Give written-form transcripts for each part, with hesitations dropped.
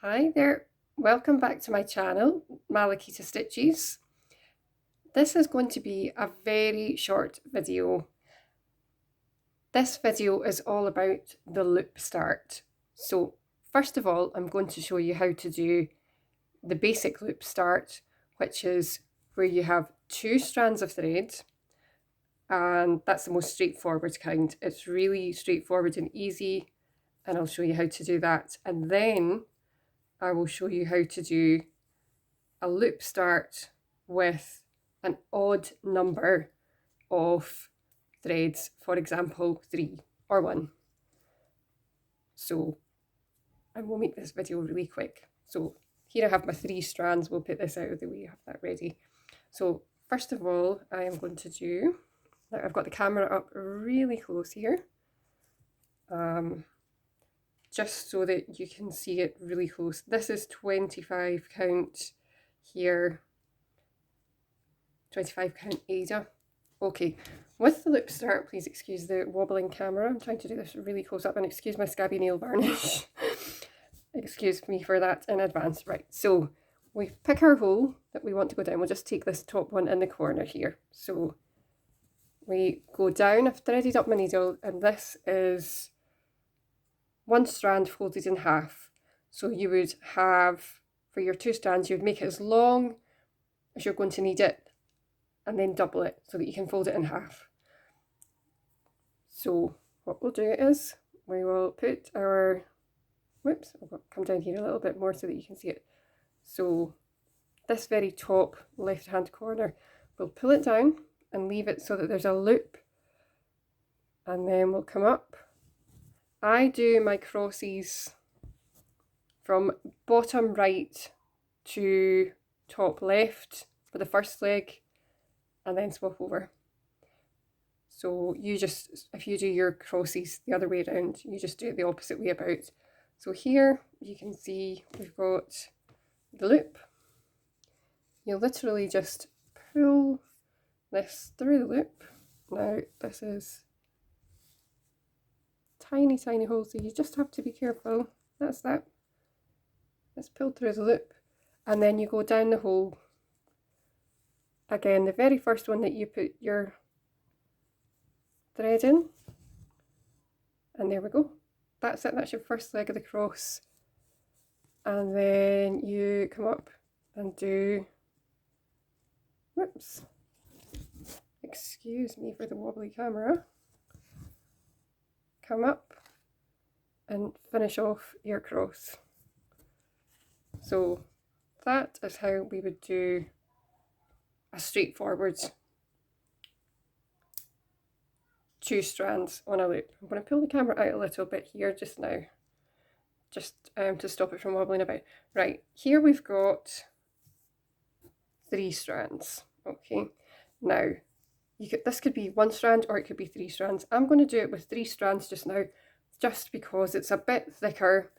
Hi there, welcome back to my channel, Malakita Stitches. This is going to be a very short video. This video is all about the loop start. So first of all, I'm going to show you how to do the basic loop start, which is where you have 2 strands of thread, and that's the most straightforward kind. It's really straightforward and easy, and I'll show you how to do that. And then I will show you how to do a loop start with an odd number of threads, for example 3 or 1. So I will make this video really quick. So here I have my 3 strands. We'll put this out of the way, have that ready. So first of all, I am going to do, now I've got the camera up really close here, just so that you can see it really close. This is 25 count here, 25 count Ada. Okay, with the loop start, please excuse the wobbling camera. I'm trying to do this really close up, and excuse my scabby nail varnish. Excuse me for that in advance. Right, so we pick our hole that we want to go down. We'll just take this top one in the corner here. So we go down, I've threaded up my needle, and this is 1 strand folded in half. So you would have, for your 2 strands, you would make it as long as you're going to need it, and then double it so that you can fold it in half. So what we'll do is we will put our, whoops, I'll come down here a little bit more so that you can see it. So this very top left hand corner, we'll pull it down and leave it so that there's a loop, and then we'll come up. I do my crosses from bottom right to top left for the first leg, and then swap over. So you just, if you do your crosses the other way around, you just do it the opposite way about. So here you can see we've got the loop. You literally just pull this through the loop. Now this is tiny hole, so you just have to be careful. That's that. Let's pull through the loop, and then you go down the hole. Again, the very first one that you put your thread in, and there we go. That's it, that's your first leg of the cross. And then you come up and do, whoops, excuse me for the wobbly camera, come up and finish off your cross. So that is how we would do a straightforward 2 strands on a loop. I'm going to pull the camera out a little bit here just now, just to stop it from wobbling about. Right, here we've got 3 strands. Okay, now this could be 1 strand or it could be 3 strands. I'm going to do it with 3 strands just now, just because it's a bit thicker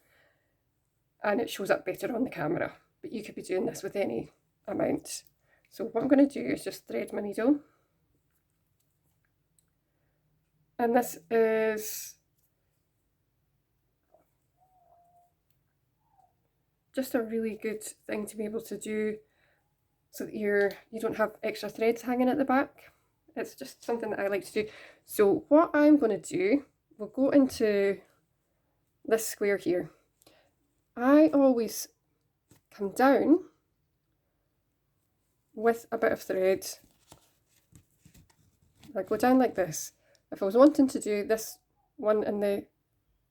and it shows up better on the camera. But you could be doing this with any amount. So what I'm going to do is just thread my needle. And this is just a really good thing to be able to do so that you don't have extra threads hanging at the back. It's just something that I like to do. So what I'm going to do, we'll go into this square here. I always come down with a bit of thread. I go down like this. If I was wanting to do this one in the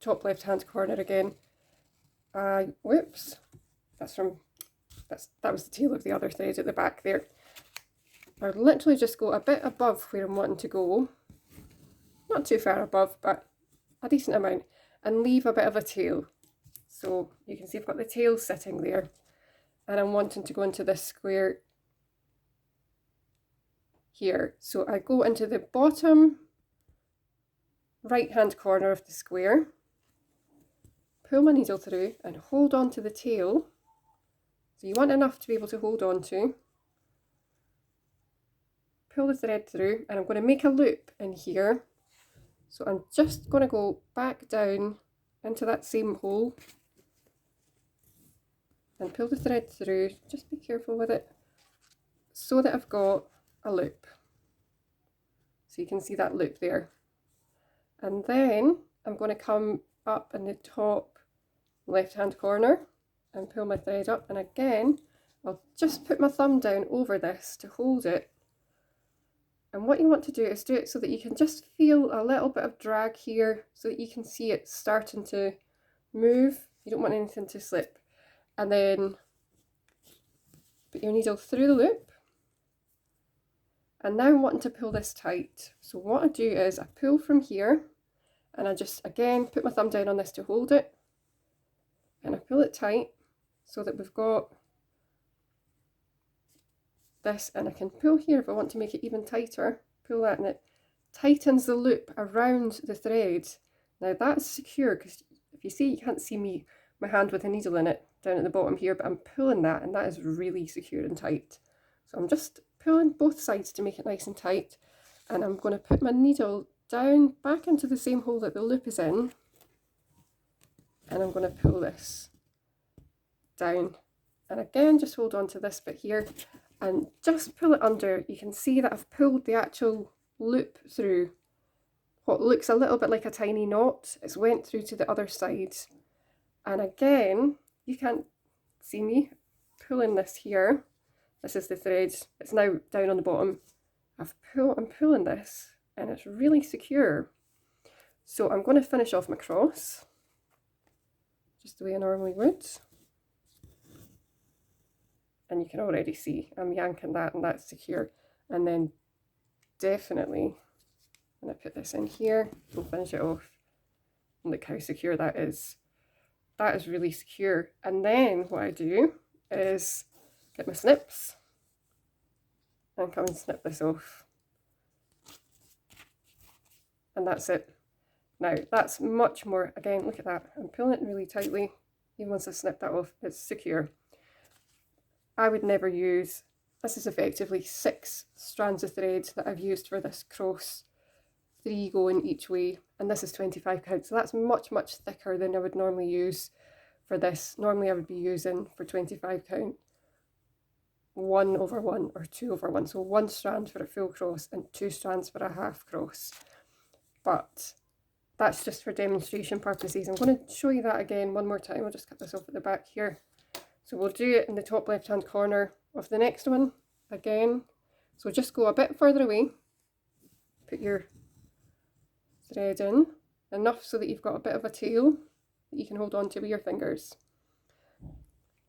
top left hand corner again, whoops, that was the tail of the other thread at the back there. I literally just go a bit above where I'm wanting to go, not too far above, but a decent amount, and leave a bit of a tail. So you can see I've got the tail sitting there, and I'm wanting to go into this square here. So I go into the bottom right hand corner of the square, pull my needle through and hold on to the tail. So you want enough to be able to hold on to. Pull the thread through, and I'm going to make a loop in here. So I'm just going to go back down into that same hole and pull the thread through. Just be careful with it so that I've got a loop. So you can see that loop there. And then I'm going to come up in the top left hand corner and pull my thread up, and again I'll just put my thumb down over this to hold it. And what you want to do is do it so that you can just feel a little bit of drag here so that you can see it starting to move. You don't want anything to slip. And then put your needle through the loop. And now I'm wanting to pull this tight. So what I do is I pull from here and I just again put my thumb down on this to hold it. And I pull it tight so that we've got this, and I can pull here if I want to make it even tighter. Pull that and it tightens the loop around the thread. Now that's secure because if you see, you can't see my hand with a needle in it down at the bottom here, but I'm pulling that and that is really secure and tight. So I'm just pulling both sides to make it nice and tight, and I'm going to put my needle down back into the same hole that the loop is in, and I'm going to pull this down, and again just hold on to this bit here and just pull it under. You can see that I've pulled the actual loop through what looks a little bit like a tiny knot. It's went through to the other side, and again you can't see me pulling this here. This is the thread, it's now down on the bottom. I'm pulling this and it's really secure. So I'm going to finish off my cross just the way I normally would. And you can already see I'm yanking that and that's secure. And then definitely when I put this in here and finish it off, look how secure that is. That is really secure. And then what I do is get my snips and come and snip this off. And that's it. Now that's much more, again, look at that. I'm pulling it really tightly. Even once I snip that off, it's secure. I would never use, this is effectively 6 strands of thread that I've used for this cross, 3 going each way, and this is 25 count, so that's much, much thicker than I would normally use for this. Normally I would be using, for 25 count, 1/1 or 2/1, so 1 strand for a full cross and 2 strands for a half cross. But that's just for demonstration purposes. I'm going to show you that again one more time. I'll just cut this off at the back here. So we'll do it in the top left hand corner of the next one again. So just go a bit further away, put your thread in, enough so that you've got a bit of a tail that you can hold on to with your fingers.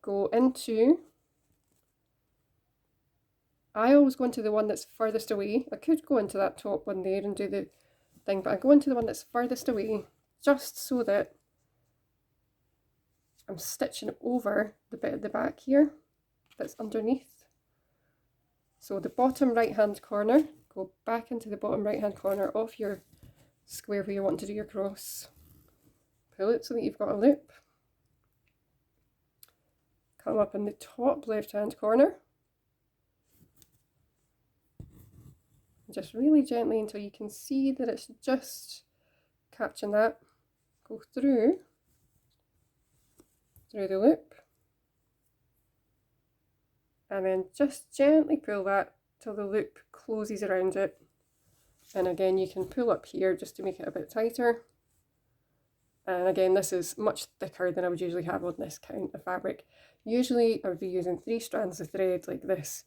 Go into, I always go into the one that's furthest away. I could go into that top one there and do the thing, but I go into the one that's furthest away just so that I'm stitching over the bit at the back here that's underneath. So the bottom right hand corner, go back into the bottom right hand corner of your square where you want to do your cross. Pull it so that you've got a loop. Come up in the top left hand corner. Just really gently until you can see that it's just catching that. Go through the loop, and then just gently pull that till the loop closes around it. And again you can pull up here just to make it a bit tighter. And again, this is much thicker than I would usually have on this count of fabric. Usually I would be using 3 strands of thread like this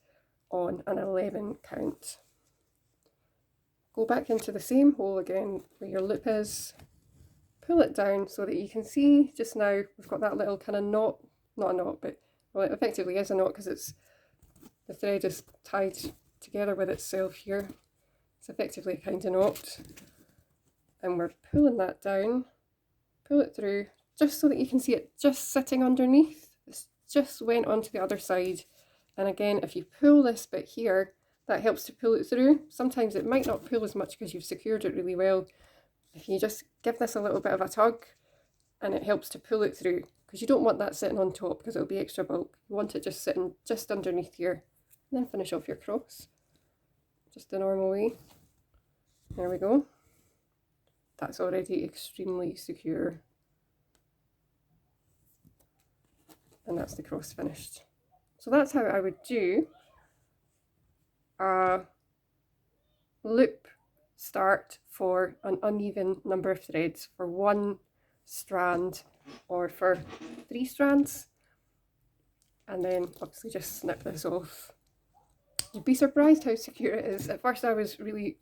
on an 11 count. Go back into the same hole again where your loop is, pull it down so that you can see just now we've got that little kind of knot, not a knot, but well, it effectively is a knot because it's, the thread is tied together with itself here. It's effectively a kind of knot, and we're pulling that down, pull it through just so that you can see it just sitting underneath. It's just went onto the other side, and again if you pull this bit here, that helps to pull it through. Sometimes it might not pull as much because you've secured it really well. If you just give this a little bit of a tug, and it helps to pull it through, because you don't want that sitting on top because it'll be extra bulk. You want it just sitting just underneath here, and then finish off your cross just the normal way. There we go. That's already extremely secure. and that's the cross finished. So that's how I would do a loop start for an uneven number of threads for one strand or for 3 strands, and then obviously just snip this off. You'd be surprised how secure it is. At first I was really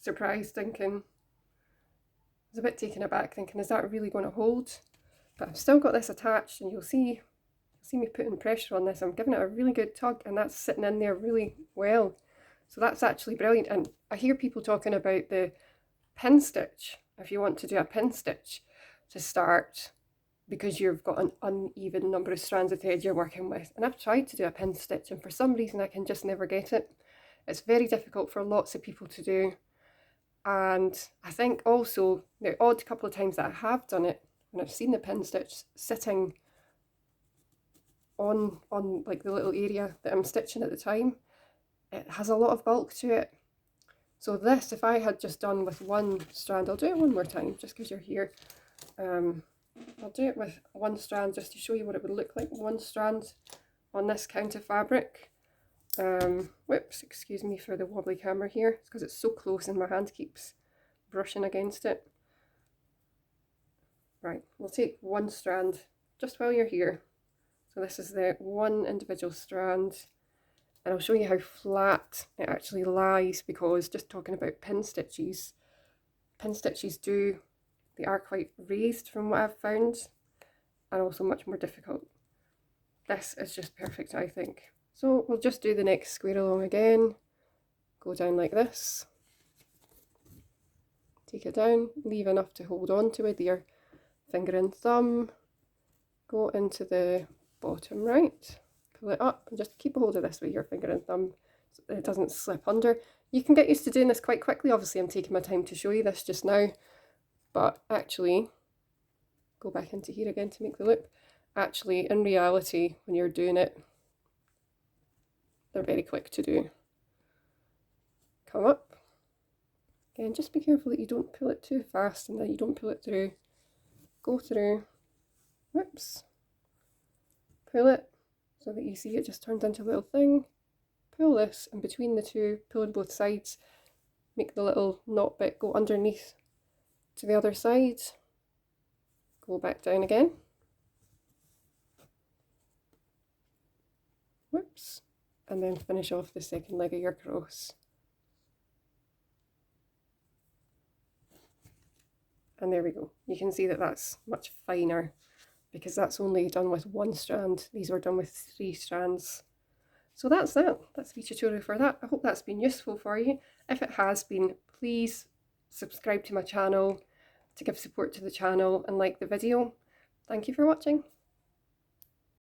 surprised, thinking, I was a bit taken aback thinking, is that really going to hold? But I've still got this attached, and you'll see me putting pressure on this. I'm giving it a really good tug, and that's sitting in there really well. So that's actually brilliant. And I hear people talking about the pin stitch, if you want to do a pin stitch to start, because you've got an uneven number of strands of thread you're working with. And I've tried to do a pin stitch, and for some reason I can just never get it. It's very difficult for lots of people to do. And I think also the odd couple of times that I have done it, when I've seen the pin stitch sitting on like the little area that I'm stitching at the time, it has a lot of bulk to it. So this, if I had just done with one strand, I'll do it one more time just because you're here. I'll do it with one strand just to show you what it would look like, one strand on this count of fabric. Whoops, excuse me for the wobbly camera here. It's because it's so close and my hand keeps brushing against it. Right, we'll take one strand just while you're here. So this is the one individual strand, and I'll show you how flat it actually lies, because just talking about pin stitches they are quite raised from what I've found, and also much more difficult. This is just perfect, I think. So we'll just do the next square along again, go down like this, take it down, leave enough to hold on to with your finger and thumb, go into the bottom right, pull it up, and just keep a hold of this with your finger and thumb so that it doesn't slip under. You can get used to doing this quite quickly. Obviously I'm taking my time to show you this just now, but actually, go back into here again to make the loop. Actually, in reality, when you're doing it, they're very quick to do. Come up. Again, just be careful that you don't pull it too fast and that you don't pull it through. Go through. Whoops. Pull it so that you see it just turns into a little thing. Pull this, and between the two, pull on both sides. Make the little knot bit go underneath to the other side. Go back down again. Whoops. And then finish off the second leg of your cross. And there we go. You can see that that's much finer because that's only done with one strand. These were done with 3 strands. So that's that. That's the tutorial for that. I hope that's been useful for you. If it has been, please subscribe to my channel to give support to the channel and like the video. Thank you for watching.